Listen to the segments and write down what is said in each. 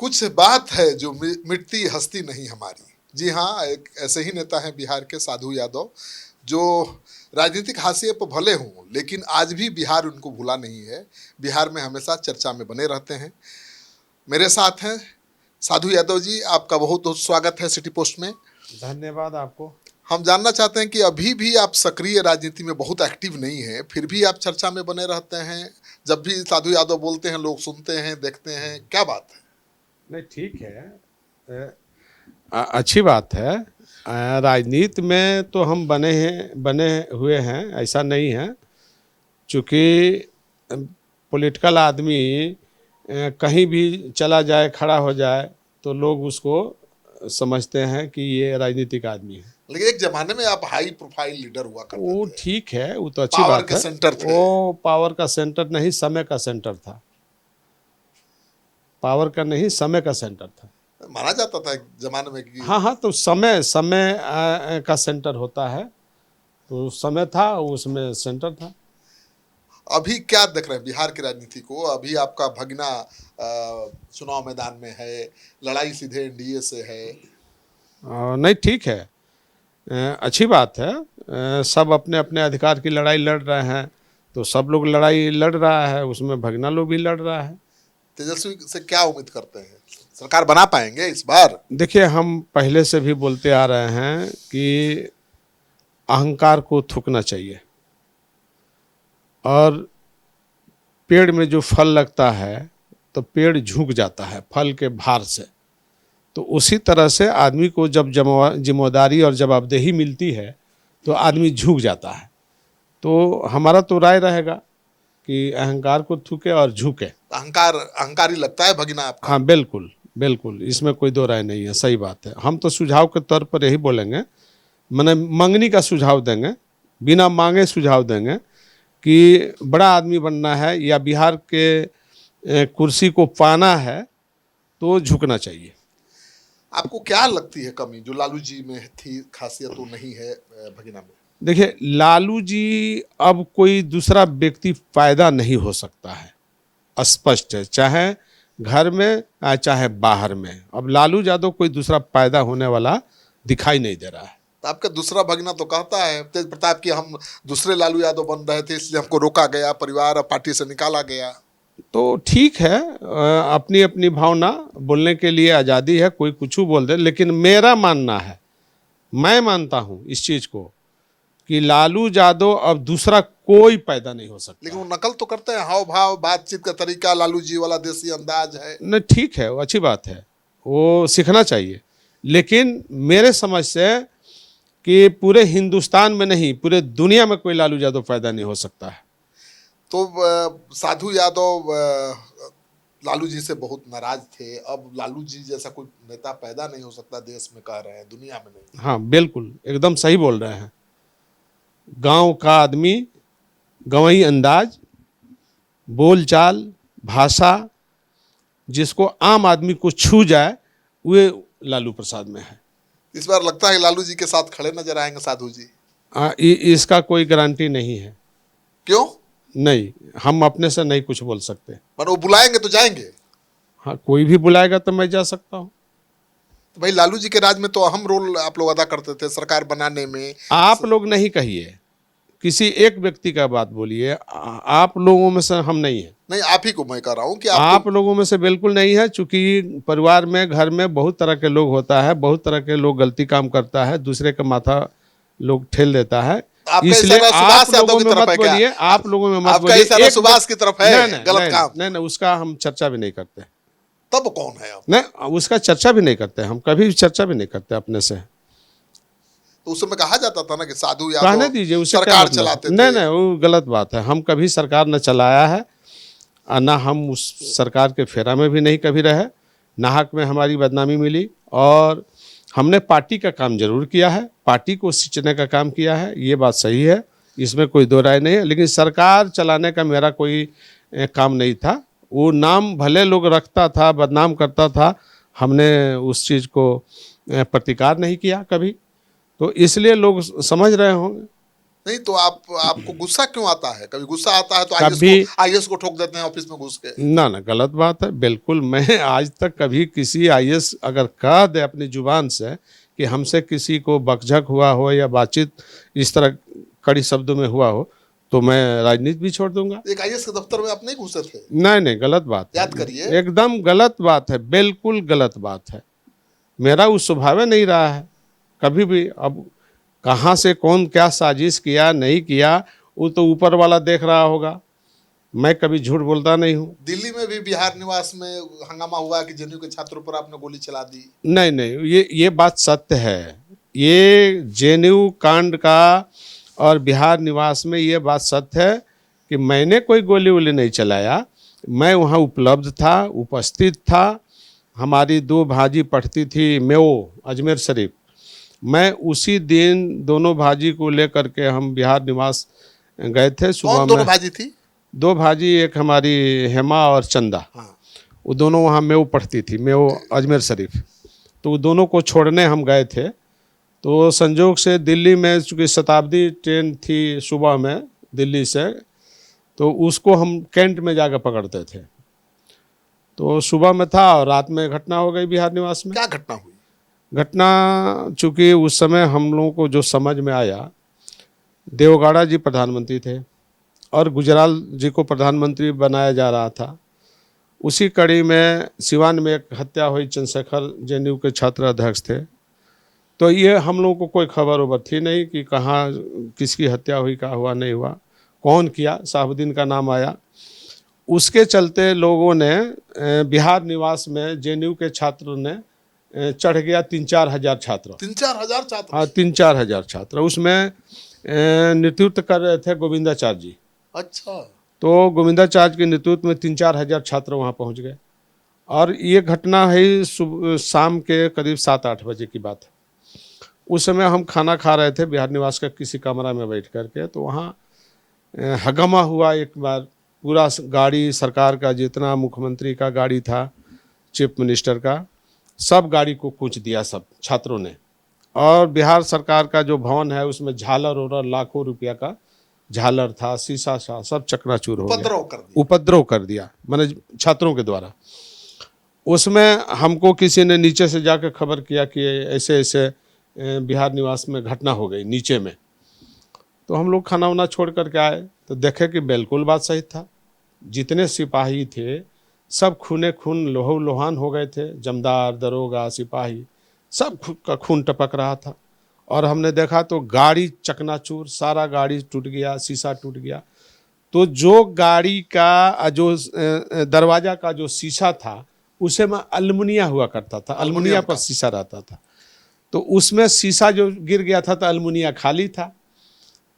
कुछ बात है जो मिटती हस्ती नहीं हमारी। जी हाँ, एक ऐसे ही नेता हैं बिहार के साधु यादव, जो राजनीतिक हाशिए पर भले हों लेकिन आज भी बिहार उनको भूला नहीं है। बिहार में हमेशा चर्चा में बने रहते हैं। मेरे साथ हैं साधु यादव जी। आपका बहुत बहुत स्वागत है सिटी पोस्ट में। धन्यवाद आपको। हम जानना चाहते हैं कि अभी भी आप सक्रिय राजनीति में बहुत एक्टिव नहीं हैं, फिर भी आप चर्चा में बने रहते हैं। जब भी साधु यादव बोलते हैं लोग सुनते हैं, देखते हैं, क्या बात है? नहीं, ठीक है, अच्छी बात है। राजनीति में तो हम बने हुए हैं, ऐसा नहीं है। चूँकि पॉलिटिकल आदमी कहीं भी चला जाए, खड़ा हो जाए, तो लोग उसको समझते हैं कि ये राजनीतिक आदमी है। लेकिन एक जमाने में आप हाई प्रोफाइल लीडर हुआ करते वो थे। ठीक है, वो तो अच्छी पावर बात के है। सेंटर थे। वो पावर का सेंटर नहीं, समय का सेंटर था। पावर का नहीं, समय का सेंटर था। माना जाता था एक जमाने में कि हाँ, तो समय समय का सेंटर होता है, तो समय था, उसमें सेंटर था। अभी क्या देख रहे हैं बिहार की राजनीति को? अभी आपका भगना चुनाव मैदान में है, लड़ाई सीधे एनडीए से है। नहीं, ठीक है, अच्छी बात है। सब अपने अपने अधिकार की लड़ाई लड़ रहे हैं, तो सब लोग लड़ाई लड़ रहा है, उसमें भगना लोग भी लड़ रहा है। तेजस्वी से क्या उम्मीद करते हैं? सरकार बना पाएंगे इस बार? देखिए, हम पहले से भी बोलते आ रहे हैं कि अहंकार को थूकना चाहिए, और पेड़ में जो फल लगता है तो पेड़ झुक जाता है फल के भार से। तो उसी तरह से आदमी को जब जिम्मेदारी और जवाबदेही मिलती है तो आदमी झुक जाता है। तो हमारा तो राय रहेगा कि अहंकार को थूके और झुके। अहंकारी लगता है भगीना आपका? हाँ, बिल्कुल बिल्कुल, इसमें कोई दो राय नहीं है, सही बात है। हम तो सुझाव के तौर पर यही बोलेंगे, मैंने मंगनी का सुझाव देंगे, बिना मांगे सुझाव देंगे कि बड़ा आदमी बनना है या बिहार के कुर्सी को पाना है तो झुकना चाहिए। आपको क्या लगती है कमी जो लालू जी में थी, खासियत तो नहीं है भगीना में? देखिए, लालू जी अब कोई दूसरा व्यक्ति पैदा नहीं हो सकता है, स्पष्ट है, चाहे घर में चाहे बाहर में। अब लालू यादव कोई दूसरा पैदा होने वाला दिखाई नहीं दे रहा है। तो आपका दूसरा भगना तो कहता है तेज प्रताप कि हम दूसरे लालू यादव बन रहे थे, इसलिए हमको रोका गया, परिवार और पार्टी से निकाला गया। तो ठीक है, अपनी अपनी भावना, बोलने के लिए आज़ादी है, कोई कुछ बोल दे, लेकिन मेरा मानना है, मैं मानता हूँ इस चीज़ को कि लालू यादव अब दूसरा कोई पैदा नहीं हो सकता। लेकिन वो नकल तो करते हैं, हाव भाव, बातचीत का तरीका लालू जी वाला देसी अंदाज है। नहीं, ठीक है, वो अच्छी बात है, वो सीखना चाहिए। लेकिन मेरे समझ से कि पूरे हिंदुस्तान में नहीं, पूरे दुनिया में कोई लालू यादव पैदा नहीं हो सकता है। तो साधु यादव लालू जी से बहुत नाराज थे। अब लालू जी जैसा कोई नेता पैदा नहीं हो सकता देश में, कह रहे हैं, दुनिया में नहीं। हाँ, बिल्कुल, एकदम सही बोल रहे हैं। गांव का आदमी, गंवई अंदाज, बोलचाल, भाषा, जिसको आम आदमी को छू जाए, वे लालू प्रसाद में है। इस बार लगता है लालू जी के साथ खड़े नजर आएंगे साधु जी? इसका कोई गारंटी नहीं है। क्यों? नहीं, हम अपने से नहीं कुछ बोल सकते। पर वो बुलाएंगे तो जाएंगे? हाँ, कोई भी बुलाएगा तो मैं जा सकता हूँ। तो भाई लालू जी के राज में तो अहम रोल आप लोग अदा करते थे सरकार बनाने में। आप लोग नहीं कहिए, किसी एक व्यक्ति का बात बोलिए। आप लोगों में से हम नहीं है। नहीं, आप ही को मैं कह रहा हूँ कि आप लोगों में से बिल्कुल नहीं है, चूंकि परिवार में, घर में बहुत तरह के लोग होता है, बहुत तरह के लोग गलती काम करता है, दूसरे का माथा लोग ठेल देता है। इसलिए आप लोगों में मत बोलिए, आप लोगों में मत बोलिए। सुभाष की तरफ है गलत काम? नहीं, उसका हम चर्चा भी नहीं करते। तब कौन है अब? नहीं, उसका चर्चा भी नहीं करते, हम कभी चर्चा भी नहीं करते अपने से। तो उस समय कहा जाता था ना कि साधु कहने दीजिए, उससे सरकार चलाते थे। नहीं, वो गलत बात है। हम कभी सरकार न चलाया है, और ना हम उस सरकार के फेरा में भी नहीं कभी रहे। नाहक में हमारी बदनामी मिली, और हमने पार्टी का काम जरूर किया है, पार्टी को सींचने का काम किया है, ये बात सही है, इसमें कोई दो राय नहीं है। लेकिन सरकार चलाने का मेरा कोई काम नहीं था। वो नाम भले लोग रखता था, बदनाम करता था, हमने उस चीज़ को प्रतिकार नहीं किया कभी, तो इसलिए लोग समझ रहे होंगे। नहीं तो आपको गुस्सा क्यों आता है? कभी गुस्सा आता है तो कभी आईएएस को ठोक देते हैं ऑफिस में घुस के। ना ना, गलत बात है बिल्कुल। मैं आज तक कभी किसी आईएएस अगर कह दे अपनी जुबान से कि हमसे किसी को बकझक हुआ हो या बातचीत इस तरह कड़ी शब्दों में हुआ हो, तो मैं राजनीति भी छोड़ दूंगा। एक आईएएस के दफ्तर में आप नहीं घुसे थे? नहीं नहीं, गलत बात है, याद करिए। एकदम गलत बात है, बिल्कुल गलत बात है। मेरा उस स्वभाव नहीं रहा है कभी भी। अब कहाँ से कौन क्या साजिश किया नहीं किया, वो तो ऊपर वाला देख रहा होगा। मैं कभी झूठ बोलता नहीं हूँ। दिल्ली में भी बिहार निवास में हंगामा हुआ कि जेएनयू के छात्रों पर आपने गोली चला दी। नहीं नहीं, ये बात सत्य है। ये जेएनयू कांड का और बिहार निवास में ये बात सत्य है कि मैंने कोई गोली वोली नहीं चलाया। मैं वहाँ उपलब्ध था, उपस्थित था। हमारी 2 भाजी पढ़ती थी मेओ अजमेर शरीफ। मैं उसी दिन दोनों भाजी को लेकर के हम बिहार निवास गए थे। सुबह कौन दोनों में भाजी थी? 2 भाजी, एक हमारी हेमा और चंदा। हाँ। वो दोनों वहाँ मेओ पढ़ती थी, मेओ अजमेर शरीफ। तो वो दोनों को छोड़ने हम गए थे। तो संजोग से दिल्ली में चूँकि शताब्दी ट्रेन थी सुबह में दिल्ली से, तो उसको हम कैंट में जाकर पकड़ते थे। तो सुबह में था और रात में घटना हो गई बिहार निवास में। क्या घटना हुई? घटना चूँकि उस समय हम लोगों को जो समझ में आया, देवगौड़ा जी प्रधानमंत्री थे और गुजराल जी को प्रधानमंत्री बनाया जा रहा था। उसी कड़ी में सिवान में एक हत्या हुई, चंद्रशेखर जेएनयू के छात्र अध्यक्ष थे। तो ये हम लोगों को कोई खबर उबर थी नहीं कि कहाँ किसकी हत्या हुई, क्या हुआ नहीं हुआ, कौन किया। साहबुद्दीन का नाम आया। उसके चलते लोगों ने बिहार निवास में जेएनयू के छात्र ने चढ़ गया 3-4 हज़ार छात्र। 3-4 हजार छात्र? हाँ, 3-4 हज़ार छात्र। उसमें नेतृत्व कर रहे थे गोविंदाचार्य जी। अच्छा। तो गोविंदाचार्य के नेतृत्व में 3-4 हज़ार छात्र वहाँ पहुँच गए। और ये घटना है शाम के करीब 7-8 बजे की बात है। उस समय हम खाना खा रहे थे बिहार निवास का किसी कमरा में बैठ करके। तो वहाँ हंगामा हुआ एक बार। पूरा गाड़ी सरकार का, जितना मुख्यमंत्री का गाड़ी था, चीफ मिनिस्टर का, सब गाड़ी को कूच दिया सब छात्रों ने। और बिहार सरकार का जो भवन है उसमें झालर और लाखों रुपया का झालर था, शीशा था, सब चकनाचूर हो गया। उपद्रव कर दिया माने छात्रों के द्वारा। उसमें हमको किसी ने नीचे से जाकर खबर किया कि ऐसे ऐसे बिहार निवास में घटना हो गई नीचे में। तो हम लोग खाना वाना छोड़ करके आए तो देखे कि बिल्कुल बात सही था। जितने सिपाही थे सब खूने खून लोहो लोहान हो गए थे। जमदार, दरोगा, सिपाही, सब का खून टपक रहा था। और हमने देखा तो गाड़ी चकनाचूर, सारा गाड़ी टूट गया, शीशा टूट गया। तो जो गाड़ी का जो दरवाजा का जो शीशा था उसे में अल्मुनिया हुआ करता था, अल्मुनिया पर शीशा रहता था। तो उसमें शीशा जो गिर गया था तो अल्मुनिया खाली था।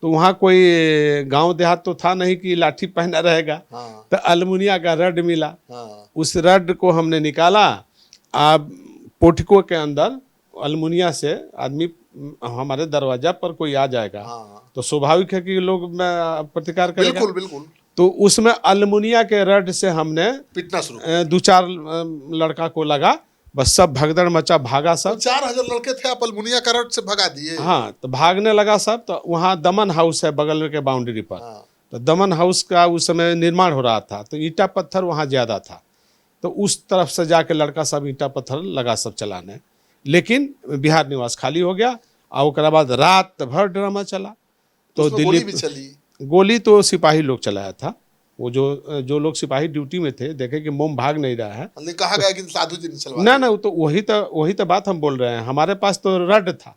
तो वहाँ कोई गांव देहात तो था नहीं कि लाठी पहना रहेगा। हाँ। तो अल्मुनिया का रड मिला। हाँ। उस रड को हमने निकाला। अब पोर्टिको के अंदर अल्मुनिया से आदमी हमारे दरवाजा पर कोई आ जाएगा। हाँ। तो स्वाभाविक है कि लोग प्रतिकार करेगा। बिल्कुल बिल्कुल। तो उसमें अल्मुनिया के रड से हमने पिटना शुरू 2-4 लड़का को लगा, बस सब भगदड़ मचा, भागा सब। 4,000 लड़के थे, आप अल्मुनिया का रड से भगा दिए? हाँ, तो भागने लगा सब। तो वहाँ दमन हाउस है बगल के बाउंड्री पर। हाँ। तो दमन हाउस का उस समय निर्माण हो रहा था, तो ईंटा पत्थर वहाँ ज़्यादा था। तो उस तरफ से जाके लड़का सब ईंटा पत्थर लगा सब चलाने। लेकिन बिहार निवास खाली हो गया। और उसके बाद रात भर ड्रामा चला। तो दिल्ली गोली भी चली? गोली तो सिपाही लोग चलाया था। वो जो लोग सिपाही ड्यूटी में थे देखे कि मोम भाग नहीं रहा है। कहा गया कि साधु जी ने चलवाया। ना ना, तो वही तो बात हम बोल रहे हैं। हमारे पास तो रड था।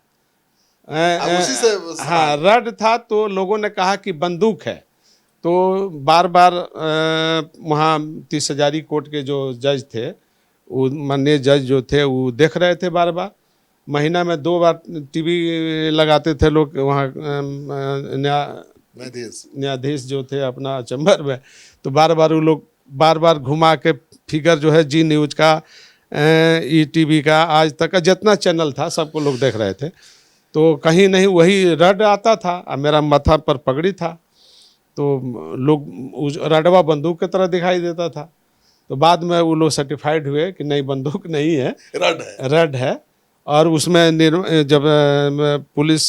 उसी से हाँ, रड था। तो लोगों ने कहा कि बंदूक है। तो बार बार वहाँ 30 हजारी कोर्ट के जो जज थे, वो माननीय जज जो थे, वो देख रहे थे। बार बार महीना में 2 बार टीवी लगाते थे लोग वहाँ न्यायाधीश जो थे अपना चैम्बर में। तो बार बार वो लोग बार बार घुमा के फिगर जो है जी न्यूज़ का, ईटीवी का, आज तक का जितना चैनल था सबको लोग देख रहे थे। तो कहीं नहीं वही रड आता था और मेरा माथा पर पगड़ी था। तो लोग उस रडवा बंदूक की तरह दिखाई देता था। तो बाद में वो लोग सर्टिफाइड हुए कि नहीं, बंदूक नहीं है, रड है। और उसमें जब पुलिस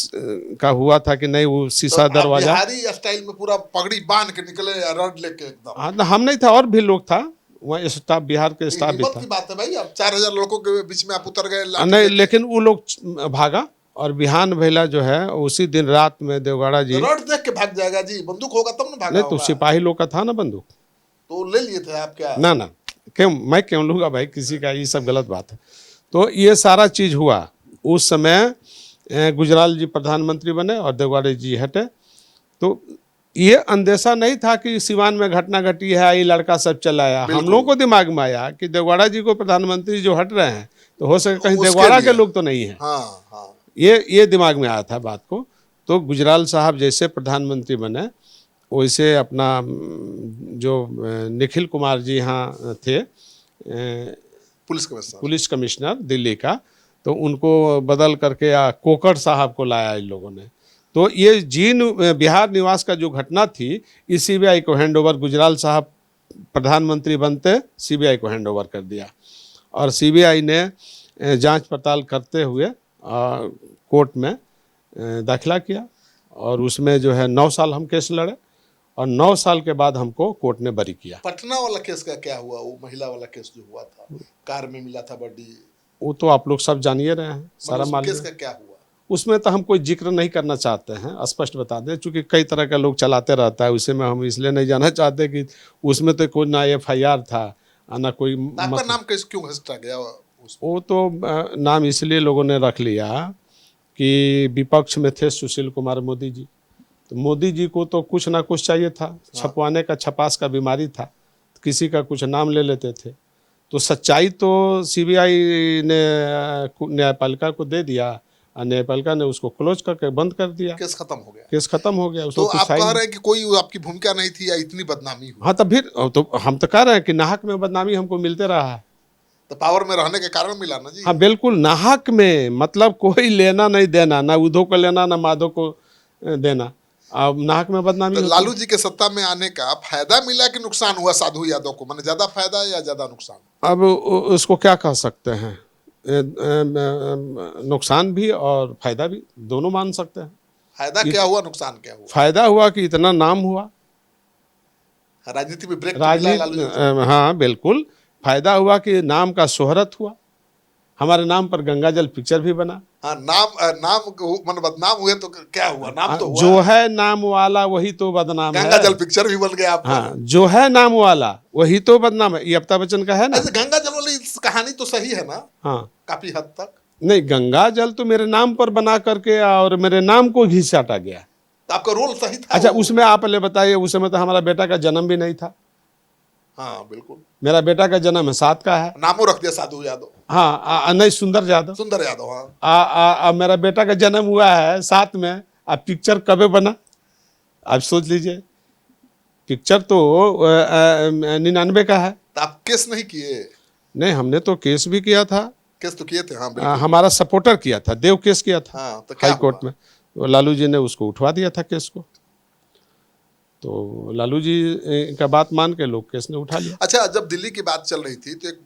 का हुआ था कि नहीं वो शीशा आप दरवाजा, बिहारी स्टाइल में पूरा पगड़ी बांध के निकले, रड लेके एकदम। हाँ, हम नहीं था और भी लोग था वहाँ, स्टाफ बिहार के ये स्टाफ भी हिम्मत था। की बात है भाई, अब 4000 लड़कों के बीच में आप उतर गए लाठी नहीं, लेके। लेकिन वो लोग भागा और बिहान भैला जो है उसी दिन रात में देवगौड़ा जी, तो रड देख के भाग जाएगा जी, बंदूक होगा तब ना भागा नहीं तो होगा। सिपाही लोग का था ना बंदूक। तो ले लिए थे आप क्या? ना ना, क्यों मैं क्यों लूँगा भाई किसी का, ये सब गलत बात है। तो ये सारा चीज़ हुआ उस समय, गुजराल जी प्रधानमंत्री बने और देवगौड़ा जी हटे। तो ये अंदेशा नहीं था कि सिवान में घटना घटी है, ये लड़का सब चलाया। हम लोगों को दिमाग में आया कि देवगौड़ा जी को प्रधानमंत्री जो हट रहे हैं तो हो सके कहीं उसके देवगौड़ा के लिए। लोग तो नहीं है। हाँ हाँ। ये दिमाग में आया था बात को। तो गुजराल साहब जैसे प्रधानमंत्री बने वैसे अपना जो निखिल कुमार जी यहाँ थे पुलिस कमिश्नर दिल्ली का, तो उनको बदल करके कोकर साहब को लाया इन लोगों ने। तो ये बिहार निवास का जो घटना थी, इस सीबीआई को हैंडओवर, गुजराल साहब प्रधानमंत्री बनते सीबीआई को हैंडओवर कर दिया और सीबीआई ने जांच पड़ताल करते हुए कोर्ट में दाखिला किया और उसमें जो है 9 साल हम केस लड़े और 9 साल के बाद हमको कोर्ट ने बरी किया। पटना वाला केस का क्या हुआ? वो महिला वाला केस जो हुआ था, कार में मिला था बॉडी, वो तो आप लोग सब जानिए रहे हैं, सारा मालूम। केस का क्या हुआ? उसमें तो हम कोई जिक्र नहीं करना चाहते हैं, स्पष्ट बता दें, चूँकि कई तरह के लोग चलाते रहता है, उसे में हम इसलिए नहीं जाना चाहते कि उसमें तो कोई ना FIR था ना कोई। आपका नाम कैसे क्यों घसटा गया? वो तो नाम इसलिए लोगों ने रख लिया कि विपक्ष में थे सुशील कुमार मोदी जी, तो मोदी जी को तो कुछ ना कुछ चाहिए था, छपवाने का, छपास का बीमारी था, तो किसी का कुछ नाम ले लेते थे। तो सच्चाई तो सीबीआई ने न्यायपालिका को दे दिया और न्यायपालिका ने उसको क्लोज करके बंद कर दिया, केस खत्म हो गया। केस खत्म हो गया। तो आप कह रहे हैं कि कोई आपकी भूमिका नहीं थी या इतनी बदनामी हुई? हाँ, तब फिर तो हम तो कह रहे हैं कि नाहक में बदनामी हमको मिलते रहा है। तो पावर में रहने के कारण मिला ना जी। हाँ बिल्कुल, नाहक में, मतलब कोई लेना नहीं देना, ना उद्धव को लेना ना माधव को देना, अब नाहक में बदनामी। तो लालू जी के सत्ता में आने का फायदा मिला कि नुकसान हुआ साधु यादव को? माने ज्यादा फायदा या ज्यादा नुकसान? अब उसको क्या कह सकते हैं, नुकसान भी और फायदा भी, दोनों मान सकते हैं। फायदा क्या हुआ, नुकसान क्या हुआ? फायदा हुआ कि इतना नाम हुआ, राजनीति में ब्रेक तो मिला लालू जी को। हाँ बिल्कुल, फायदा हुआ कि नाम का शोहरत हुआ, हमारे नाम पर गंगाजल पिक्चर भी बना। हाँ, नाम मन बदनाम हुए तो क्या हुआ? नाम तो हुआ। जो है नाम वाला वही तो बदनाम है। गंगाजल पिक्चर भी बन गया आपका। हाँ, जो है नाम वाला वही तो बदनाम है। ये अमिताभ बच्चन का है ना। ऐसे गंगाजल वाली कहानी तो सही है ना? हाँ, काफी हद तक। नहीं, गंगाजल तो मेरे नाम पर बना करके और मेरे नाम को घिसाटा गया। तो आपका रोल सही था। अच्छा, उसमें आप ले बताइए, उस समय तो हमारा बेटा का जन्म भी नहीं था। हाँ बिल्कुल, मेरा बेटा का जन्म है 7 का है। नामो रख दिया साधु यादव। हाँ, नहीं, सुंदर यादव। सुंदर यादव, हाँ। मेरा बेटा का जन्म हुआ है 7 में। अब पिक्चर कब बना आप सोच लीजिए, पिक्चर तो 99 का है। तो आप केस नहीं किए? नहीं, हमने तो केस भी किया था। केस तो किए थे, हाँ बिल्कुल। हमारा सपोर्टर किया था, देव केस किया था। हाँ, तो क्या हाई कोर्ट में, तो लालू जी ने उसको उठवा दिया था केस को। तो लालू जी का बात मान के लोग केस ने उठा लिया। अच्छा, जब दिल्ली की बात चल रही थी तो एक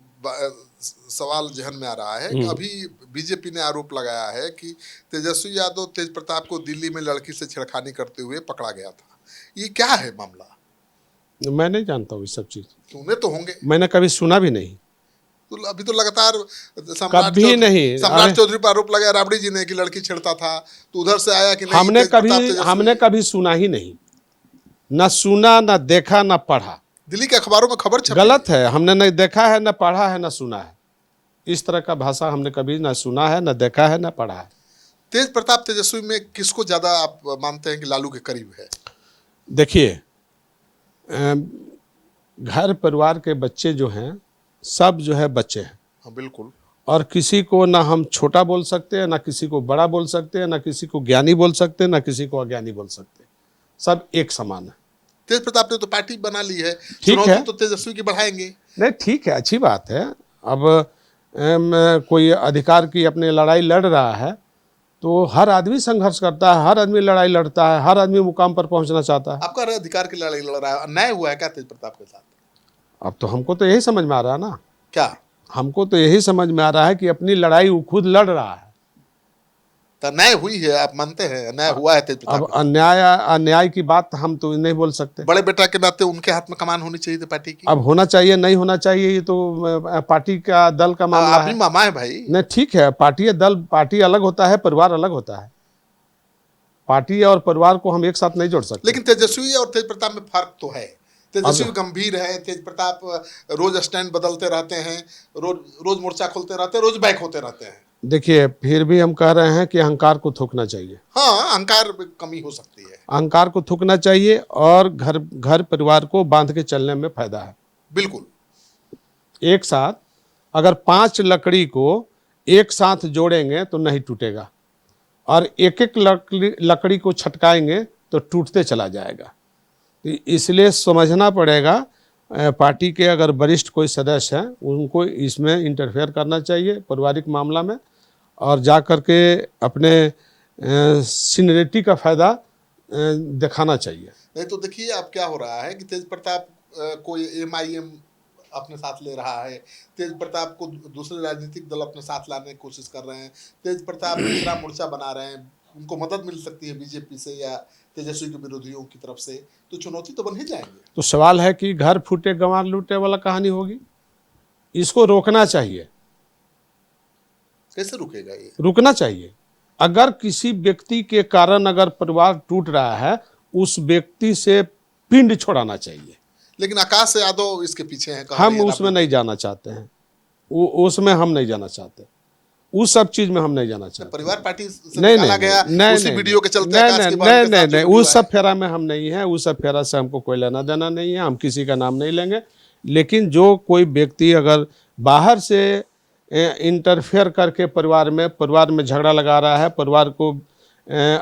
सवाल जहन में आ रहा है कि अभी बीजेपी ने आरोप लगाया है कि तेजस्वी यादव तेज प्रताप को दिल्ली में लड़की से छेड़खानी करते हुए पकड़ा गया था। ये क्या है मामला? मैं नहीं जानता हूँ ये सब चीज। सुने तो होंगे? मैंने कभी सुना भी नहीं। तो अभी तो लगातार कभी नहीं। सम्राट चौधरी पर आरोप लगाया राबड़ी जी ने कि लड़की छेड़ता था, तो उधर से आया कि नहीं। हमने कभी सुना ही नहीं, ना सुना, ना देखा, ना पढ़ा। दिल्ली के अखबारों में खबर छपी गलत है, हमने नहीं देखा है, ना पढ़ा है, ना सुना है। इस तरह का भाषा हमने कभी ना सुना है, ना देखा है, ना पढ़ा है। तेज प्रताप तेजस्वी में किसको ज्यादा आप मानते हैं कि लालू के करीब है? देखिए, घर परिवार के बच्चे जो हैं सब जो है बच्चे हैं। हाँ बिल्कुल। और किसी को ना हम छोटा बोल सकते हैं, ना किसी को बड़ा बोल सकते हैं, ना किसी को ज्ञानी बोल सकते हैं, ना किसी को अज्ञानी बोल सकते हैं। सब एक समान है। तेज प्रताप ने तो पार्टी बना ली है, ठीक है, तो तेजस्वी की बढ़ाएंगे। नहीं, ठीक है, अच्छी बात है। अब कोई अधिकार की अपनी लड़ाई लड़ रहा है तो हर आदमी संघर्ष करता है, हर आदमी लड़ाई लड़ता है, हर आदमी मुकाम पर पहुंचना चाहता है। आपका अधिकार की लड़ाई लड़ रहा है, अन्याय हुआ है क्या तेज प्रताप के साथ? अब तो हमको तो यही समझ में आ रहा है ना। क्या? हमको तो यही समझ में आ रहा है कि अपनी लड़ाई वो खुद लड़ रहा है, तो न्याय हुई है, आप मानते हैं न्याय हुआ है तेज प्रताप अब के? अन्याय की बात हम तो नहीं बोल सकते। बड़े बेटा के नाते उनके हाथ में कमान होनी चाहिए थी पार्टी की। अब होना चाहिए नहीं होना चाहिए ये तो पार्टी का दल का मामला आप भी है। मामा है भाई। नहीं ठीक है, पार्टी दल पार्टी अलग होता है, परिवार अलग होता है। पार्टी और परिवार को हम एक साथ नहीं जोड़ सकते। लेकिन तेजस्वी और तेज प्रताप में फर्क तो है। तेजस्वी अब गंभीर है, तेज प्रताप रोज स्टैंड बदलते रहते हैं, रोज रोज मोर्चा खोलते रहते हैं, रोज बैक होते रहते हैं। देखिए फिर भी हम कह रहे हैं कि अहंकार को थूकना चाहिए। हाँ, अहंकार में कमी हो सकती है। अहंकार को थूकना चाहिए और घर परिवार को बांध के चलने में फायदा है। बिल्कुल। एक साथ अगर 5 लकड़ी को एक साथ जोड़ेंगे तो नहीं टूटेगा, और एक एक लकड़ी को छटकाएंगे तो टूटते चला जाएगा। तो इसलिए समझना पड़ेगा, पार्टी के अगर वरिष्ठ कोई सदस्य हैं उनको इसमें इंटरफेयर करना चाहिए पारिवारिक मामला में, और जा कर के अपने सीनियरिटी का फायदा दिखाना चाहिए। नहीं तो देखिए अब क्या हो रहा है कि तेज प्रताप को MIM अपने साथ ले रहा है, तेज प्रताप को दूसरे राजनीतिक दल अपने साथ लाने की कोशिश कर रहे हैं, तेज प्रताप दूसरा मोर्चा बना रहे हैं, उनको मदद मिल सकती है बीजेपी से या तेजस्वी के विरोधियों की तरफ से, तो चुनौती तो बन ही जाएंगे। तो सवाल है कि घर फूटे गंवार लूटे वाला कहानी होगी, इसको रोकना चाहिए। कैसे रुकेगा ये? रुकना चाहिए। अगर किसी व्यक्ति के कारण अगर परिवार टूट रहा है, उस व्यक्ति से पिंड छोड़ाना चाहिए। लेकिन आकाश यादव इसके पीछे हैं। हम उसमें नहीं जाना चाहते हैं, उसमें हम नहीं जाना चाहते, उस सब चीज में हम नहीं जाना चाहते। परिवार पार्टी से निकाला गया उसी वीडियो के चलते आकाश के बारे में नहीं, उस सब फेरा में हम नहीं है, उस सब फेरा से हमको कोई लेना देना नहीं है, हम किसी का नाम नहीं लेंगे। लेकिन जो कोई व्यक्ति अगर बाहर से इंटरफेयर करके परिवार में झगड़ा लगा रहा है, परिवार को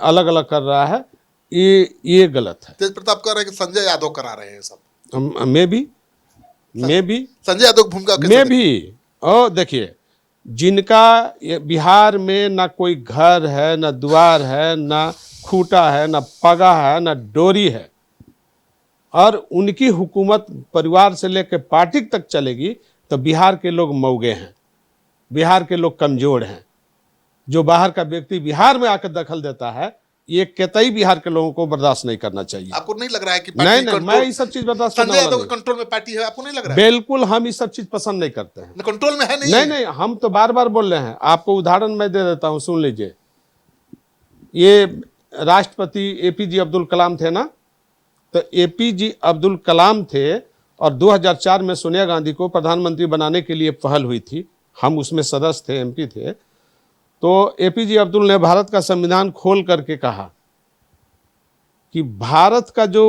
अलग अलग कर रहा है, ये गलत है। तेज प्रताप कह रहे हैं कि संजय यादव करा रहे हैं सब। मैं भी संजय यादव की भूमिका मैं भी। और देखिए, जिनका बिहार में ना कोई घर है, ना द्वार है, ना खूंटा है, ना पगा है, ना डोरी है, और उनकी हुकूमत परिवार से लेकर पार्टी तक चलेगी, तो बिहार के लोग मौगे हैं, बिहार के लोग कमजोर हैं। जो बाहर का व्यक्ति बिहार में आकर दखल देता है, ये कतई बिहार के लोगों को बर्दाश्त नहीं करना चाहिए। आपको नहीं लग रहा है कि नहीं, मैं ये सब चीज बर्दाश्त संजय यादव के कंट्रोल में पार्टी है? आपको नहीं लग रहा है? बिल्कुल, हम ये सब चीज पसंद नहीं करते हैं। कंट्रोल में है नहीं, हम तो बार बार बोल रहे हैं। आपको उदाहरण मैं दे देता हूं, सुन लीजिए। ये राष्ट्रपति APJ अब्दुल कलाम थे ना, तो APJ अब्दुल कलाम थे, और 2004 में सोनिया गांधी को प्रधानमंत्री बनाने के लिए पहल हुई थी, हम उसमें सदस्य थे, MP थे। तो APJ अब्दुल ने भारत का संविधान खोल करके कहा कि भारत का जो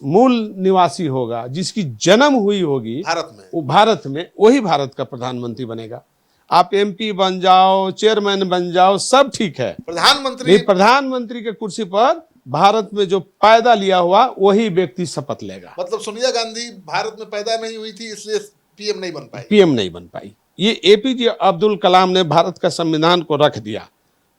मूल निवासी होगा, जिसकी जन्म हुई होगी भारत में, वही भारत का प्रधानमंत्री बनेगा। आप MP बन जाओ, चेयरमैन बन जाओ, सब ठीक है, प्रधानमंत्री के कुर्सी पर भारत में जो पैदा लिया हुआ वही व्यक्ति शपथ लेगा। मतलब सोनिया गांधी भारत में पैदा नहीं हुई थी, इसलिए PM नहीं बन पाई। ये APJ अब्दुल कलाम ने भारत का संविधान को रख दिया।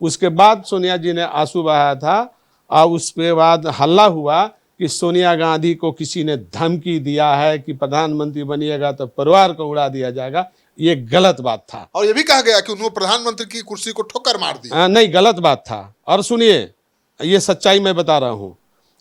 उसके बाद सोनिया जी ने आंसू बहाया था, और उसके बाद हल्ला हुआ कि सोनिया गांधी को किसी ने धमकी दिया है कि प्रधानमंत्री बनिएगा तो परिवार को उड़ा दिया जाएगा। ये गलत बात था। और ये भी कहा गया कि उन्होंने प्रधानमंत्री की कुर्सी को ठोकर मार दी। नहीं, गलत बात था। और सुनिए, ये सच्चाई मैं बता रहा हूँ।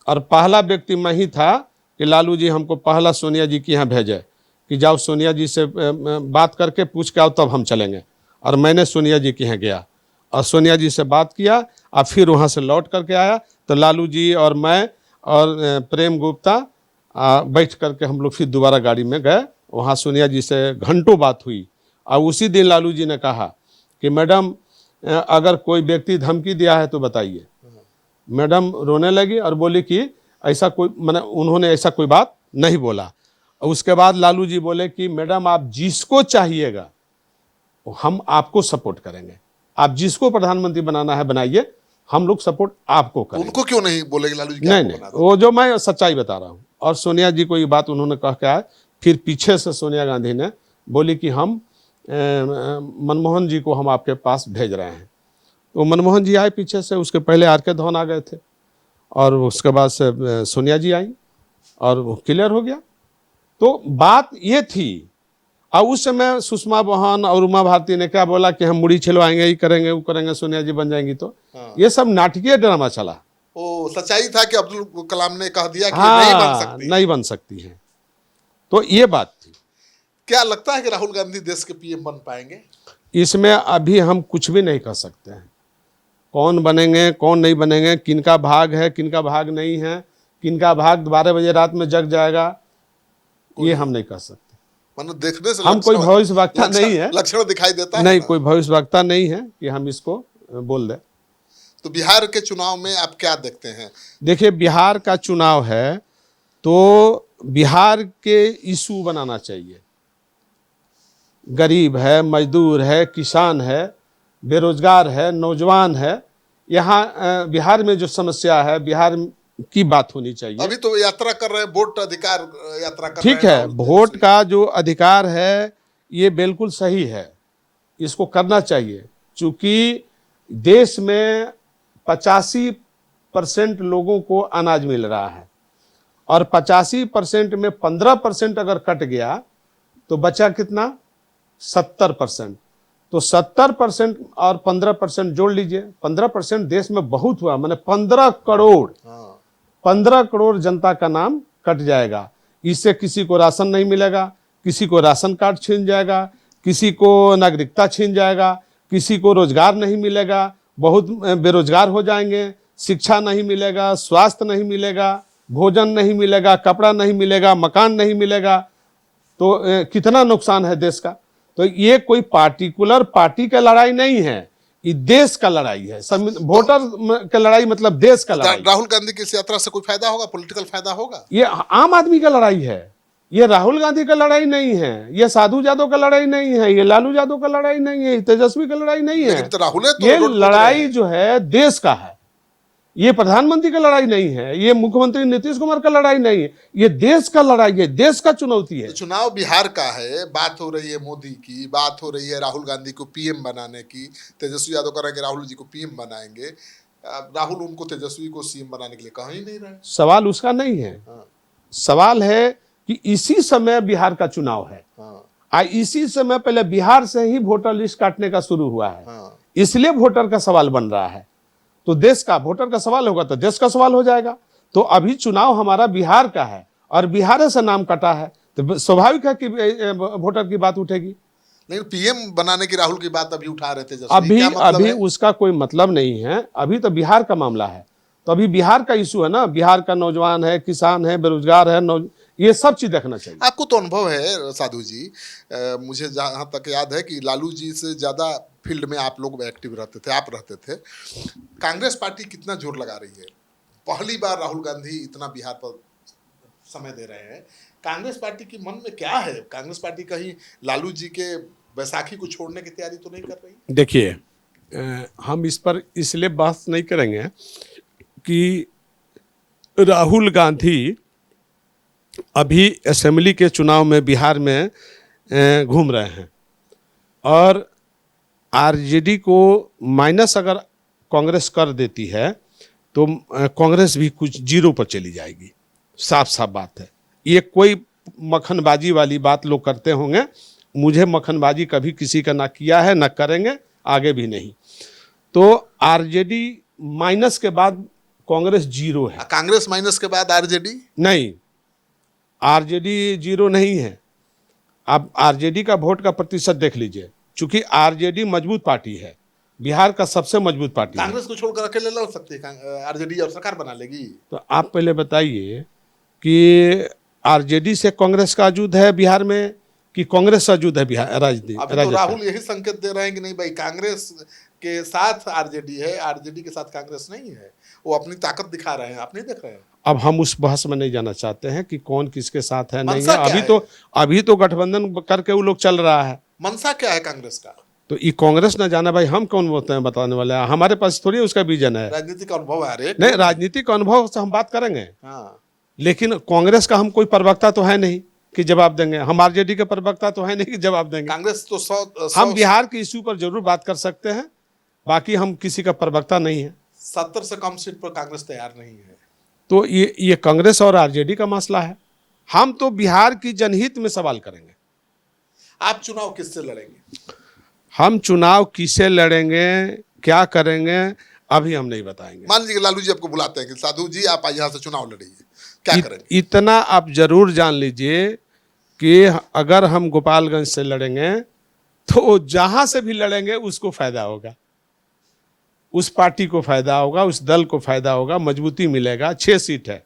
और पहला व्यक्ति मैं ही था कि लालू जी हमको पहला सोनिया जी के यहाँ भेजे कि जाओ सोनिया जी से बात करके पूछ के आओ, तब हम चलेंगे। और मैंने सोनिया जी के यहाँ गया और सोनिया जी से बात किया, और फिर वहाँ से लौट करके आया तो लालू जी और मैं और प्रेम गुप्ता बैठ करके हम लोग फिर दोबारा गाड़ी में गए। वहाँ सोनिया जी से घंटों बात हुई, और उसी दिन लालू जी ने कहा कि मैडम, अगर कोई व्यक्ति धमकी दिया है तो बताइए। मैडम रोने लगी और बोली कि ऐसा कोई, मैंने उन्होंने ऐसा कोई बात नहीं बोला। उसके बाद लालू जी बोले कि मैडम, आप जिसको चाहिएगा हम आपको सपोर्ट करेंगे, आप जिसको प्रधानमंत्री बनाना है बनाइए, हम लोग सपोर्ट आपको करेंगे। उनको क्यों नहीं बोलेंगे लालू जी? नहीं, वो जो मैं सच्चाई बता रहा हूँ। और सोनिया जी को ये बात उन्होंने कह के आए। फिर पीछे से सोनिया गांधी ने बोली कि हम मनमोहन जी को हम आपके पास भेज रहे हैं। तो मनमोहन जी आए पीछे से, उसके पहले RK धवन आ गए थे, और उसके बाद से सोनिया जी आई और वो क्लियर हो गया। तो बात ये थी। और उस समय सुषमा बहन और उमा भारती ने क्या बोला कि हम मुड़ी छिलवाएंगे, ये करेंगे, वो करेंगे, सोनिया जी बन जाएंगी। तो ये सब नाटकीय ड्रामा चला। ओ सच्चाई था कि अब्दुल कलाम ने कह दिया कि ये नहीं बन हाँ, सकती। नहीं बन सकती है। तो ये बात थी। क्या लगता है कि राहुल गांधी देश के पीएम बन पाएंगे? इसमें अभी हम कुछ भी नहीं कर सकते हैं। कौन बनेंगे, कौन नहीं बनेंगे, किनका भाग है, किनका भाग नहीं है, किनका भाग 12 बजे रात में जग जाएगा, ये हम नहीं कर सकते। मतलब देखने से हम कोई भविष्यवक्ता नहीं है, लक्षण दिखाई देता है नहीं, ना? कोई भविष्यवक्ता नहीं है कि हम इसको बोल दें। तो बिहार के चुनाव में आप क्या देखते हैं? देखिए, बिहार का चुनाव है तो बिहार के इशू बनाना चाहिए। गरीब है, मजदूर है, किसान है, बेरोजगार है, नौजवान है, यहाँ बिहार में जो समस्या है, बिहार की बात होनी चाहिए। अभी तो यात्रा कर रहे हैं, वोट अधिकार यात्रा कर ठीक रहे हैं है, राहुल वोट जी। का जो अधिकार है ये बिल्कुल सही है, इसको करना चाहिए। चूंकि देश में 85% लोगों को अनाज मिल रहा है और 85% में 15% अगर कट गया तो बचा कितना? 70%। तो 70% और 15% जोड़ लीजिए, 15% देश में बहुत हुआ, मैंने 15 करोड़, हाँ 15 करोड़ जनता का नाम कट जाएगा। इससे किसी को राशन नहीं मिलेगा, किसी को राशन कार्ड छीन जाएगा, किसी को नागरिकता छीन जाएगा, किसी को रोजगार नहीं मिलेगा, बहुत बेरोजगार हो जाएंगे, शिक्षा नहीं मिलेगा, स्वास्थ्य नहीं मिलेगा, भोजन नहीं मिलेगा, कपड़ा नहीं मिलेगा, मकान नहीं मिलेगा। तो कितना नुकसान है देश का। तो ये कोई पार्टिकुलर पार्टी का लड़ाई नहीं है, ये देश का लड़ाई है। वोटर का लड़ाई मतलब देश का लड़ाई। राहुल गांधी की इस यात्रा से कोई फायदा होगा, पॉलिटिकल फायदा होगा? ये आम आदमी का लड़ाई है, ये राहुल गांधी का लड़ाई नहीं है, ये साधु यादव का लड़ाई नहीं है, ये लालू यादव का लड़ाई नहीं है, ये तेजस्वी का लड़ाई नहीं है। लेकिन तो राहुल तो ये रोड पे लड़ाई जो है देश का है। ये प्रधानमंत्री का लड़ाई नहीं है, ये मुख्यमंत्री नीतीश कुमार का लड़ाई नहीं है, ये देश का लड़ाई है, देश का चुनौती है। तो चुनाव बिहार का है, बात हो रही है मोदी की, बात हो रही है राहुल गांधी को पीएम बनाने की। तेजस्वी यादव कह रहे हैं कि राहुल जी को पीएम बनाएंगे। राहुल उनको तेजस्वी को सीएम बनाने के लिए कह ही नहीं रहे। सवाल उसका नहीं है, हाँ सवाल है कि इसी समय बिहार का चुनाव है, हाँ इसी समय पहले बिहार से ही वोटर लिस्ट काटने का शुरू हुआ है, हाँ। इसलिए वोटर का सवाल बन रहा है। तो देश का वोटर का सवाल होगा तो देश का सवाल हो जाएगा। तो अभी चुनाव हमारा बिहार का है और बिहार से नाम कटा है, तो स्वाभाविक है कि वोटर की बात उठेगी। लेकिन पीएम बनाने की राहुल की बात अभी उठा रहे थे। अभी क्या मतलब अभी है? उसका कोई मतलब नहीं है, अभी तो बिहार का मामला है। तो अभी बिहार का इशू है ना, बिहार का नौजवान है, किसान है, बेरोजगार है, ये सब चीज देखना चाहिए। आपको तो अनुभव है साधु जी, मुझे जहाँ तक याद है कि लालू जी से ज़्यादा फील्ड में आप लोग एक्टिव रहते थे, आप रहते थे। कांग्रेस पार्टी कितना जोर लगा रही है? पहली बार राहुल गांधी इतना बिहार पर समय दे रहे हैं। कांग्रेस पार्टी के मन में क्या है? कांग्रेस पार्टी कहीं लालू जी के बैसाखी को छोड़ने की तैयारी तो नहीं कर रही? देखिए, हम इस पर इसलिए बात नहीं करेंगे कि राहुल गांधी अभी असेंबली के चुनाव में बिहार में घूम रहे हैं और आरजेडी को माइनस अगर कांग्रेस कर देती है तो कांग्रेस भी कुछ जीरो पर चली जाएगी। साफ साफ बात है, ये कोई मक्खनबाजी वाली बात लोग करते होंगे, मुझे मक्खनबाजी कभी किसी का ना किया है ना करेंगे, आगे भी नहीं। तो आरजेडी माइनस के बाद कांग्रेस जीरो है। कांग्रेस माइनस के बाद आरजेडी नहीं, आरजेडी जीरो नहीं है। आप आरजेडी का वोट का प्रतिशत देख लीजिए, चूंकि आरजेडी मजबूत पार्टी है, बिहार का सबसे मजबूत पार्टी है। कांग्रेस को छोड़कर अकेले लड़ सकती है आरजेडी और सरकार बना लेगी। तो आप पहले बताइए कि आरजेडी से कांग्रेस का वजूद है बिहार में कि कांग्रेस से वजूद है बिहार अभी तो राहुल यही संकेत दे रहे हैं कि नहीं भाई, कांग्रेस के साथ आरजेडी है, आरजेडी के साथ कांग्रेस नहीं है। वो अपनी ताकत दिखा रहे हैं, आप नहीं देख रहे हैं। अब हम उस बहस में नहीं जाना चाहते हैं कि कौन किसके साथ है नहीं मनसा है। क्या अभी तो गठबंधन करके वो लोग चल रहा है। मनसा क्या है कांग्रेस का? तो ये कांग्रेस ना जाना भाई, हम कौन बोलते हैं बताने वाले हैं? हमारे पास थोड़ी उसका विजन है। राजनीतिक अनुभव है। अरे नहीं, राजनीतिक अनुभव से हम बात करेंगे, हाँ, लेकिन कांग्रेस का हम कोई प्रवक्ता तो है नहीं कि जवाब देंगे। हम आरजेडी के प्रवक्ता तो है नहीं कि जवाब देंगे। कांग्रेस तो 100 हम बिहार के इश्यू पर जरूर बात कर सकते हैं, बाकी हम किसी का प्रवक्ता नहीं है। 70 से कम सीट पर कांग्रेस तैयार नहीं है। तो ये कांग्रेस और आरजेडी का मसला है। हम तो बिहार की जनहित में सवाल करेंगे। आप चुनाव किससे लड़ेंगे? हम चुनाव किसे लड़ेंगे, क्या करेंगे, अभी हम नहीं बताएंगे। मान लीजिए कि लालू जी आपको बुलाते हैं कि साधु जी आप आज यहाँ से चुनाव लड़िए, क्या करेंगे? इतना आप जरूर जान लीजिए कि अगर हम गोपालगंज से लड़ेंगे तो जहां से भी लड़ेंगे उसको फायदा होगा, उस पार्टी को फायदा होगा, उस दल को फायदा होगा, मजबूती मिलेगा। 6 सीट है,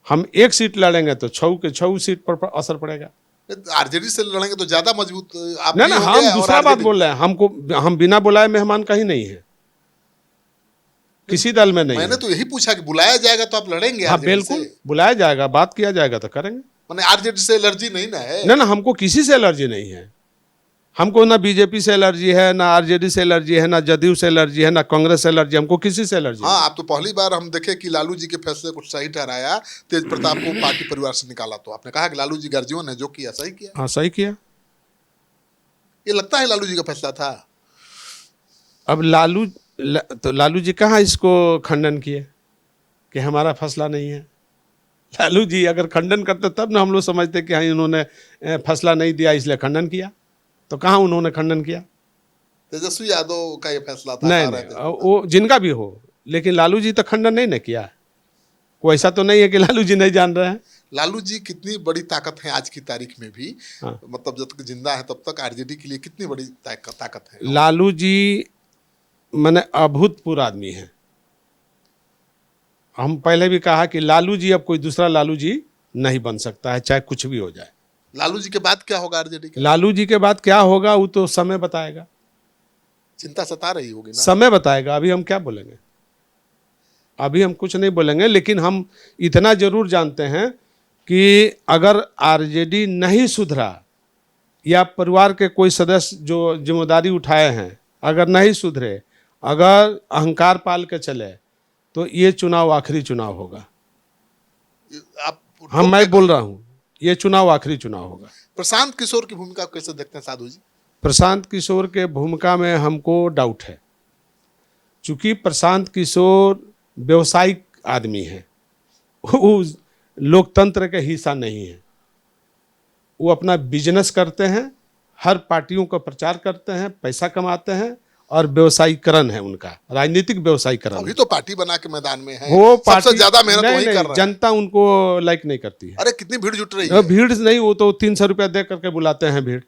हम 1 सीट लड़ेंगे तो 6 के 6 सीट पर असर पड़ेगा। आरजेडी से लड़ेंगे तो ज्यादा मजबूत आप ना भी ना, होंगे हम और दूसरा बात RJD बोल रहे हैं। हम बिना बुलाए मेहमान कहीं नहीं है, किसी दल में नहीं मैंने है। तो यही पूछा कि बुलाया जाएगा तो आप लड़ेंगे हाँ आरजेडी बिल्कुल, से? बुलाया जाएगा, बात किया जाएगा तो करेंगे। मैंने आरजेडी से एलर्जी नहीं ना है? ना ना, हमको किसी से एलर्जी नहीं है। हमको ना बीजेपी से एलर्जी है, ना आरजेडी से एलर्जी है, ना जदयू से एलर्जी है, ना कांग्रेस से एलर्जी। हमको किसी से एलर्जी हाँ, नहीं। आप तो पहली बार हम देखे कि लालू जी के फैसले को सही ठहराया, तेज प्रताप को पार्टी परिवार से निकाला, तो आपने कहा कि लालू जी गर्जीवन है, जो किया सही किया। हाँ सही किया। ये लगता है लालू जी का फैसला था? अब तो लालू जी कहाँ इसको खंडन किए कि हमारा फैसला नहीं है। लालू जी अगर खंडन करते तब ना हम लोग समझते कि हाँ इन्होंने फैसला नहीं दिया इसलिए खंडन किया। तो कहाँ उन्होंने खंडन किया? तेजस्वी यादव का ये फैसला था, नहीं नहीं, वो जिनका भी हो, लेकिन लालू जी तो खंडन नहीं ना किया। कोई ऐसा तो नहीं है कि लालू जी नहीं जान रहे हैं। लालू जी कितनी बड़ी ताकत है आज की तारीख में भी, हाँ। मतलब जब तक जिंदा है तब तक आरजेडी के लिए कितनी बड़ी ताकत है। लालू जी मैंने अभूतपूर्व आदमी है। हम पहले भी कहा कि लालू जी अब कोई दूसरा लालू जी नहीं बन सकता है, चाहे कुछ भी हो जाए। लालू जी के बाद क्या होगा आरजेडी का? लालू जी के बाद क्या होगा वो तो समय बताएगा। चिंता सता रही होगी ना? समय बताएगा, अभी हम क्या बोलेंगे, अभी हम कुछ नहीं बोलेंगे। लेकिन हम इतना जरूर जानते हैं कि अगर आरजेडी नहीं सुधरा या परिवार के कोई सदस्य जो जिम्मेदारी उठाए हैं अगर नहीं सुधरे, अगर अहंकार पाल के चले, तो ये चुनाव आखिरी चुनाव होगा। आप मैं बोल रहा हूँ, ये चुनाव आखिरी चुनाव होगा। प्रशांत किशोर की भूमिका कैसे देखते हैं साधु जी? प्रशांत किशोर के भूमिका में हमको डाउट है, क्योंकि प्रशांत किशोर व्यवसायिक आदमी है, वो लोकतंत्र के हिस्सा नहीं है। वो अपना बिजनेस करते हैं, हर पार्टियों का प्रचार करते हैं, पैसा कमाते हैं, और व्यवसायीकरण है उनका, राजनीतिक व्यवसायीकरण। अभी तो पार्टी बना के मैदान में है, वो सबसे ज्यादा मेहनत वही कर रहा है। जनता उनको लाइक नहीं करती है। अरे कितनी भीड़ जुट रही है। भीड़ नहीं, वो तो 300 रुपया दे करके बुलाते हैं भीड़।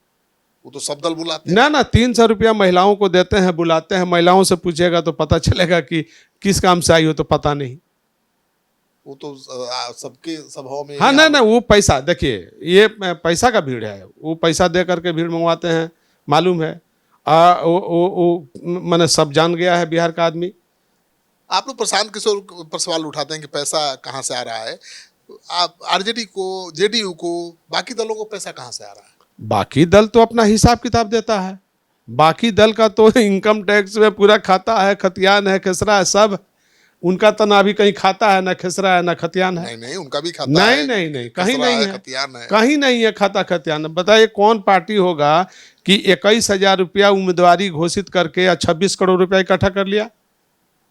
वो तो सब दल बुलाते हैं। ना ना, 300 रुपया महिलाओं को देते हैं, बुलाते हैं। महिलाओं से पूछेगा तो पता चलेगा कि किस काम से आई हो, तो पता नहीं। वो तो सबके सभाओं में। हाँ ना ना, वो पैसा देखिए, ये पैसा का भीड़ है। वो पैसा दे करके भीड़ मंगवाते हैं, मालूम है। मैंने सब जान गया है बिहार का आदमी। आप लोग प्रशांत किशोर पर सवाल उठाते हैं कि पैसा कहाँ से आ रहा है। आप आरजेडी को, जेडीयू को, बाकी दलों को पैसा कहाँ से आ रहा है? बाकी दल तो अपना हिसाब किताब देता है। बाकी दल का तो इनकम टैक्स में पूरा खाता है, खतियान है, खसरा है, सब उनका तो ना अभी कहीं खाता है, ना खसरा है, ना खतियान है। नहीं नहीं, उनका भी खाता नहीं है। नहीं नहीं, कहीं खसरा नहीं है, है, खतियान है। कहीं नहीं है खाता खतियान। बताइए कौन पार्टी होगा कि 21,000 रुपया उम्मीदवारी घोषित करके या 26 करोड़ रुपया इकट्ठा कर लिया?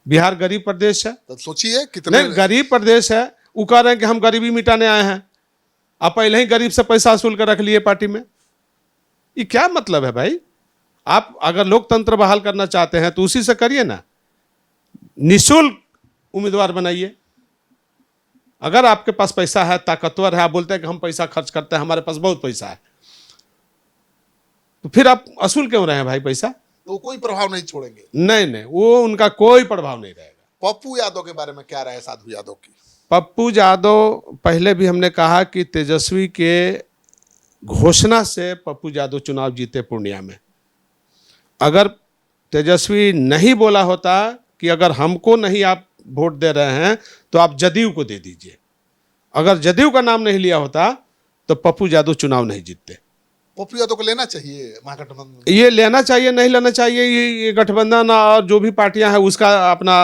बिहार गरीब प्रदेश है। तो सोचिए कितने। नहीं, गरीब प्रदेश है। वो कह रहे हैं कि हम गरीबी मिटाने आए हैं, आप पहले ही गरीब से पैसा वसूल कर रख लिए पार्टी में। ये क्या मतलब है भाई? आप अगर लोकतंत्र बहाल करना चाहते हैं तो उसी से करिए ना, निःशुल्क उम्मीदवार बनाइए। अगर आपके पास पैसा है, ताकतवर है, आप बोलते हैं कि हम पैसा खर्च करते हैं, हमारे पास बहुत पैसा है, तो फिर आप वसूल क्यों रहे हैं भाई पैसा? तो कोई प्रभाव नहीं छोड़ेंगे। नहीं नहीं, वो उनका कोई प्रभाव नहीं रहेगा। पप्पू यादव के बारे में क्या राय है साधु यादव की? पप्पू यादव, पहले भी हमने कहा कि तेजस्वी के घोषणा से पप्पू यादव चुनाव जीते पूर्णिया में। अगर तेजस्वी नहीं बोला होता कि अगर हमको नहीं आप वोट दे रहे हैं तो आप जदयू को दे दीजिए, अगर जदयू का नाम नहीं लिया होता तो पप्पू यादव चुनाव नहीं जीतते। पप्पू यादव को लेना चाहिए महागठबंधन? ये लेना चाहिए, नहीं लेना चाहिए, ये गठबंधन और जो भी पार्टियां हैं उसका अपना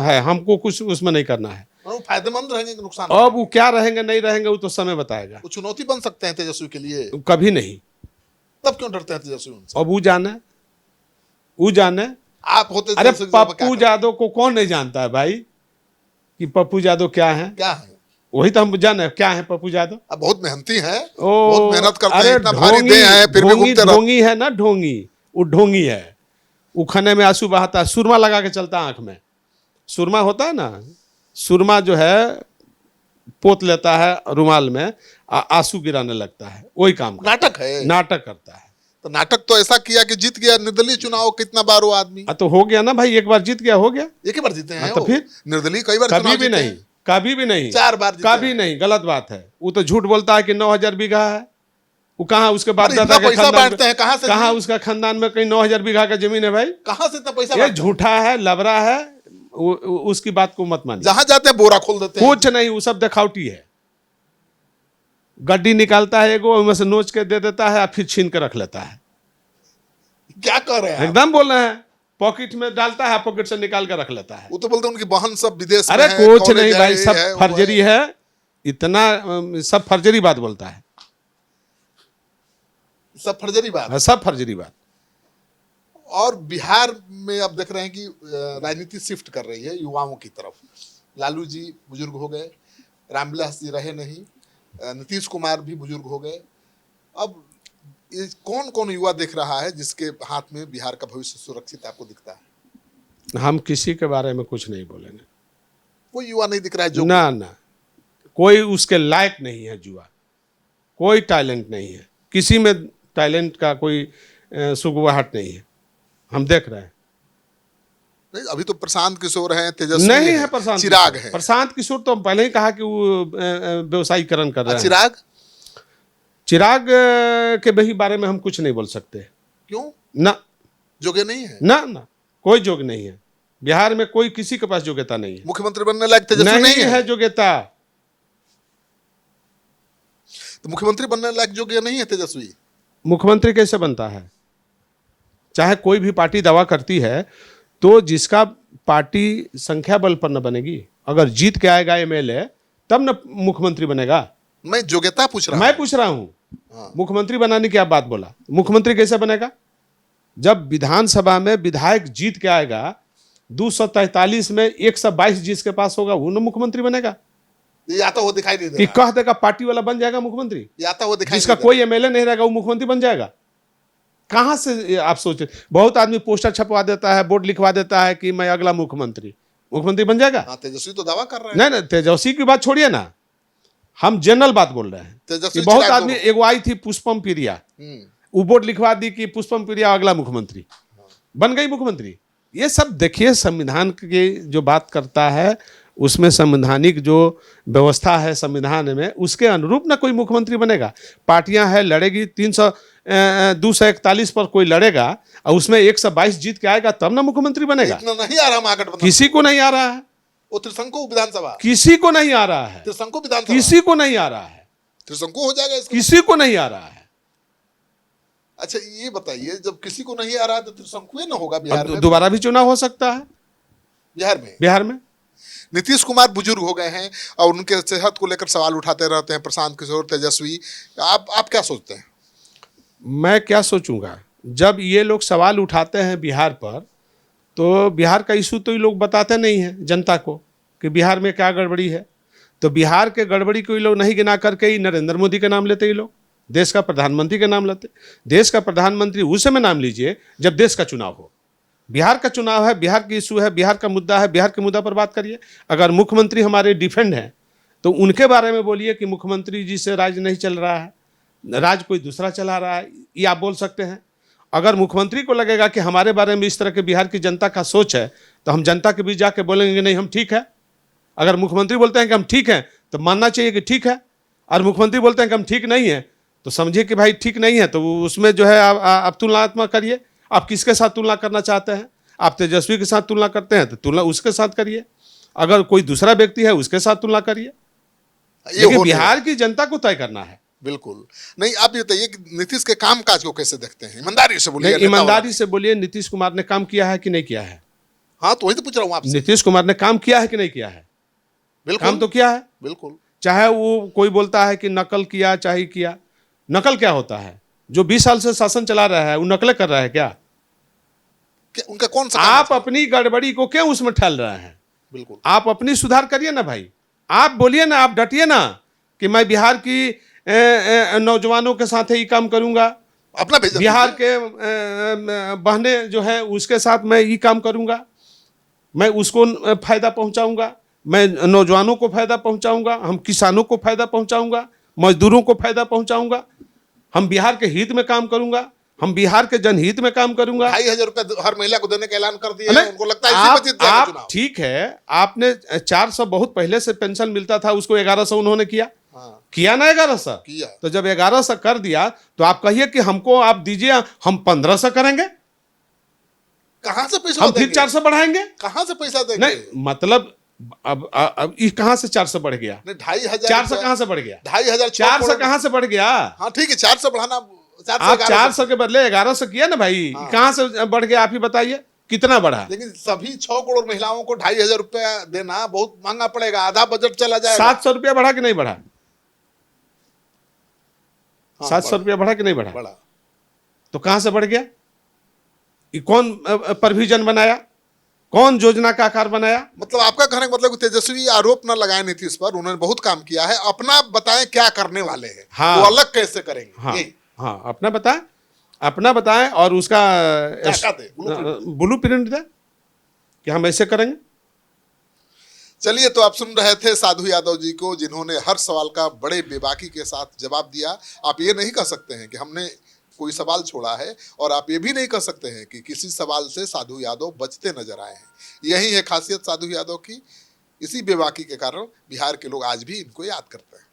है, हमको कुछ उसमें नहीं करना है। वो फायदेमंद रहेंगे कि नुकसान? अब वो क्या रहेंगे नहीं रहेंगे वो तो समय बताएगा। वो चुनौती बन सकते हैं तेजस्वी के लिए? कभी नहीं। तब क्यों डरते हैं तेजस्वी उनसे? अब वो जाने आप होते। अरे पप्पू यादव को कौन नहीं जानता है भाई कि पप्पू यादव क्या है? क्या है? वही तो हम जाने क्या है पप्पू यादव। अब बहुत मेहनती हैं, ओ बहुत मेहनत करते अरे हैं, इतना भारी ढोंगी, देह है फिर भी ढोंगी घूमते रहते। ढोंगी है ना, ढोंगी, वो ढोंगी है। वो खाने में आंसू बहाता है, सुरमा लगा के चलता है आंख में, सुरमा होता है ना, सुरमा जो है पोत लेता है रुमाल में, आंसू गिराने लगता है, वही काम करता नाटक है। है, नाटक करता है। तो नाटक तो ऐसा किया कि जीत गया निर्दलीय चुनाव, कितना बार वो आदमी। तो हो गया ना भाई, एक बार जीत गया, हो गया। एक ही बार जीते हैं तो वो। फिर निर्दलीय कई बार कभी चुनाव भी जीते नहीं, हैं। कभी भी नहीं, 4 बार जीते कभी हैं। नहीं, गलत बात है। वो तो झूठ बोलता है कि 9,000 बीघा है। वो कहाँ उसके बाप अरे दादा इतना के पैसा खानदान बांटते हैं कहाँ से? कहाँ उसका खानदान में कहीं 9,000 बीघा का जमीन है भाई? कहाँ से इतना पैसा ये बांटते हैं? झूठा है, लबरा है, उसकी बात को मत मानिए। जहां जाते हैं बोरा खोल देते हैं। कुछ नहीं, वो सब दिखावटी है। गड्डी निकालता है एगो, उसमें से नोच के दे देता है, फिर छीन के रख लेता है। क्या कर रहे हैं आप? एकदम बोल रहे हैं, पॉकेट में डालता है, पॉकेट से निकाल के रख लेता है। वो तो बोलते हैं उनकी बहन सब विदेश में अरे है, कुछ कॉलेज नहीं है, भाई, ये सब है, वो फर्जरी है। है, इतना सब फर्जरी बात बोलता है, सब फर्जरी बात। सब फर्जरी बात। और बिहार में अब देख रहे हैं कि राजनीति शिफ्ट कर रही है युवाओं की तरफ। लालू जी बुजुर्ग हो गए, रामविलास जी रहे नहीं, नीतीश कुमार भी बुजुर्ग हो गए। अब ये कौन कौन युवा देख रहा है जिसके हाथ में बिहार का भविष्य सुरक्षित आपको दिखता है? हम किसी के बारे में कुछ नहीं बोलेंगे। कोई युवा नहीं दिख रहा है जो ना ना, कोई उसके लायक नहीं है जुआ, कोई टैलेंट नहीं है, किसी में टैलेंट का कोई सुगवाहट नहीं है, हम देख रहे हैं। नहीं, अभी तो प्रशांत किशोर हैं, तेजस्वी नहीं हैं, है प्रशांत चिराग किशोर। है। प्रशांत किशोर तो हम पहले ही कहा कि वो व्यवसायीकरण कर रहे हैं। चिराग चिराग के वही बारे में हम कुछ नहीं बोल सकते। क्यों? ना, जोगे नहीं है? ना ना, कोई जोग नहीं है बिहार में, कोई किसी के पास योग्यता नहीं है। मुख्यमंत्री बनने लायक तेजस्वी नहीं है? योग्यता। तो मुख्यमंत्री बनने लायक योग्य नहीं है तेजस्वी? मुख्यमंत्री कैसे बनता है? चाहे कोई भी पार्टी दावा करती है, तो जिसका पार्टी संख्या बल पर न बनेगी, अगर जीत के आएगा एमएलए तब न मुख्यमंत्री बनेगा। मैं योग्यता पूछ रहा मैं हूं। पूछ रहा हूं, हाँ। मुख्यमंत्री बनाने की आप बात बोला, मुख्यमंत्री कैसे बनेगा? जब विधानसभा में विधायक जीत के आएगा, 243 में 122 जिसके पास होगा वो न मुख्यमंत्री बनेगा। ये आता हुआ दिखाई नहीं दे कि रहा। कह देगा पार्टी वाला बन जाएगा मुख्यमंत्री, ये आता हुआ दिखाई जिसका नहीं दे कोई एमएलए नहीं रहेगा वो मुख्यमंत्री बन जाएगा। कहां से आप सोचे? बहुत आदमी पोस्टर छपवा देता है, बोर्ड लिखवा देता है कि मैं अगला मुख्यमंत्री बन जाएगा। रहा। हाँ, तेजस्वी तो दावा कर रहे हैं। नहीं नहीं, तेजस्वी की बात छोड़िए ना, हम जनरल बात बोल रहे हैं। तेजस्वी कि बहुत चिराग आदमी, दोनों। एगो आई थी पुष्पम प्रिया, वो बोर्ड लिखवा दी कि पुष्पम प्रिया अगला मुख्यमंत्री, बन गई मुख्यमंत्री। ये सब देखिए, संविधान की जो बात करता है उसमें संवैधानिक जो व्यवस्था है संविधान में, उसके अनुरूप ना कोई मुख्यमंत्री बनेगा। पार्टियां हैं, लड़ेगी, 241 पर कोई लड़ेगा और उसमें 122 जीत के आएगा तब ना मुख्यमंत्री बनेगा। इतना नहीं आ रहा महागठबंधन। किसी को नहीं आ रहा है, वो त्रिशंकु विधानसभा, किसी को नहीं आ रहा है, त्रिशंकु विधानसभा, किसी को नहीं आ रहा है, त्रिशंकु हो जाएगा इसका। किसी को नहीं आ रहा है। अच्छा ये बताइए, जब किसी को नहीं आ रहा तो त्रिशंकु न होगा बिहार अब में? दोबारा भी चुनाव हो सकता है बिहार में। नीतीश कुमार बुजुर्ग हो गए हैं और उनके सेहत को लेकर सवाल उठाते रहते हैं प्रशांत किशोर, तेजस्वी। आप क्या सोचते हैं? मैं क्या सोचूंगा, जब ये लोग सवाल उठाते हैं बिहार पर, तो बिहार का इशू तो ये लोग बताते नहीं हैं जनता को कि बिहार में क्या गड़बड़ी है। तो बिहार के गड़बड़ी को ये लोग नहीं गिना करके ही नरेंद्र मोदी का नाम लेते, ये लोग देश का प्रधानमंत्री का नाम लेते। देश का प्रधानमंत्री उस समय नाम लीजिए जब देश का चुनाव हो। बिहार का चुनाव है, बिहार की इशू है, बिहार का मुद्दा है, बिहार के मुद्दा पर बात करिए। अगर मुख्यमंत्री हमारे डिफेंड हैं तो उनके बारे में बोलिए कि मुख्यमंत्री जी से राज नहीं चल रहा है, राज कोई दूसरा चला रहा है, ये आप बोल सकते हैं। अगर मुख्यमंत्री को लगेगा कि हमारे बारे में इस तरह के बिहार की जनता का सोच है, तो हम जनता के बीच जाके बोलेंगे नहीं हम ठीक है। अगर मुख्यमंत्री बोलते हैं कि हम ठीक हैं तो मानना चाहिए कि ठीक है, और मुख्यमंत्री बोलते हैं कि हम ठीक नहीं हैं तो समझिए कि भाई ठीक नहीं है। तो उसमें जो है आप तुलनात्मक करिए, आप किसके साथ तुलना करना चाहते हैं। आप तेजस्वी के साथ तुलना करते हैं तो तुलना उसके साथ करिए, अगर कोई दूसरा व्यक्ति है उसके साथ तुलना करिए। ये बिहार की जनता को तय करना है। बिल्कुल नहीं। आप ये बताइए कि नीतीश के कामकाज को कैसे देखते हैं? ईमानदारी से बोलिए। ईमानदारी से बोलिए, नीतीश कुमार ने काम किया है कि नहीं किया है? हाँ, तो वही तो पूछ रहा हूँ आपसे। नीतीश कुमार ने काम किया है कि नहीं किया है? बिल्कुल, काम तो किया है। बिल्कुल। चाहे वो कोई बोलता है कि नकल किया, चाहे किया। नकल क्या होता है? जो 20 साल से शासन चला रहा है वो नकल कर रहा है क्या? उनका कौन सा आप अपनी गड़बड़ी को क्यों उसमें ठहल रहे हैं? बिल्कुल, आप अपनी सुधार करिए ना भाई। आप बोलिए ना, आप डटिए ना कि मैं बिहार की नौजवानों के साथ ही काम करूंगा, अपना भेजा बिहार दीजिए। के बहने जो है उसके साथ मैं ये काम करूंगा, मैं उसको फायदा पहुंचाऊंगा, मैं नौजवानों को फायदा पहुंचाऊंगा, हम किसानों को फायदा पहुंचाऊंगा, मजदूरों को फायदा पहुंचाऊंगा, हम बिहार के हित में काम करूंगा, हम बिहार के जनहित में काम करूंगा। 2,500 रुपए हर महिला को देने का ऐलान कर दिया है, नहीं, उनको लगता है इसी में जीत जाएगा आप चुनाव। ठीक है, आपने 400 बहुत पहले से पेंशन मिलता था, उसको 1100 उन्होंने किया, हाँ, किया ना 1100 किया। तो जब 1100 कर दिया तो आप कहिए कि हमको आप दीजिए, हम 1500 करेंगे, कहां से पैसा हम फिर देंगे? 400 बढ़ाएंगे। कहां से पैसा देंगे? नहीं मतलब अब ये कहां से 400 बढ़ गया? नहीं, 2,500 400 कहां से बढ़ गया? 2,500 400 कहां से बढ़ गया? हाँ ठीक है, 400 बढ़ाना, 400 आप 1100 400 के बदले 1100 किया ना भाई, हाँ। कहां से बढ़ गया? आप ही बताइए कितना बढ़ा? लेकिन सभी 6 करोड़ महिलाओं को 2,500 रुपया देना बहुत महंगा पड़ेगा, आधा बजट चला जाएगा। 700 रुपया बढ़ा कि नहीं बढ़ा? हाँ, 700 रुपया बढ़ा कि नहीं बढ़ा? बड़ा। तो कहां से बढ़ गया? ये कौन प्रोविजन बनाया, कौन योजना का आकार बनाया? मतलब आपका कहने का मतलब कि तेजस्वी आरोप न लगाए नीतीश पर, उन्होंने बहुत काम किया है, अपना बताएं क्या करने वाले हैं, हाँ। वो अलग कैसे करेंगे। हाँ यही। हाँ, अपना बताएं और उसका क्या दे, ब्लू प्रिंट दे कि हम ऐसे करेंगे। चलिए, तो आप सुन रहे थे साधु यादव जी को, जिन्होंने हर सवाल का बड़े बेबाकी के साथ जवाब दिया। आप ये नहीं कह सकते हैं कि हमने कोई सवाल छोड़ा है, और आप ये भी नहीं कह सकते हैं कि किसी सवाल से साधु यादव बचते नजर आए हैं। यही है खासियत साधु यादव की। इसी बेबाकी के कारण बिहार के लोग आज भी इनको याद करते हैं।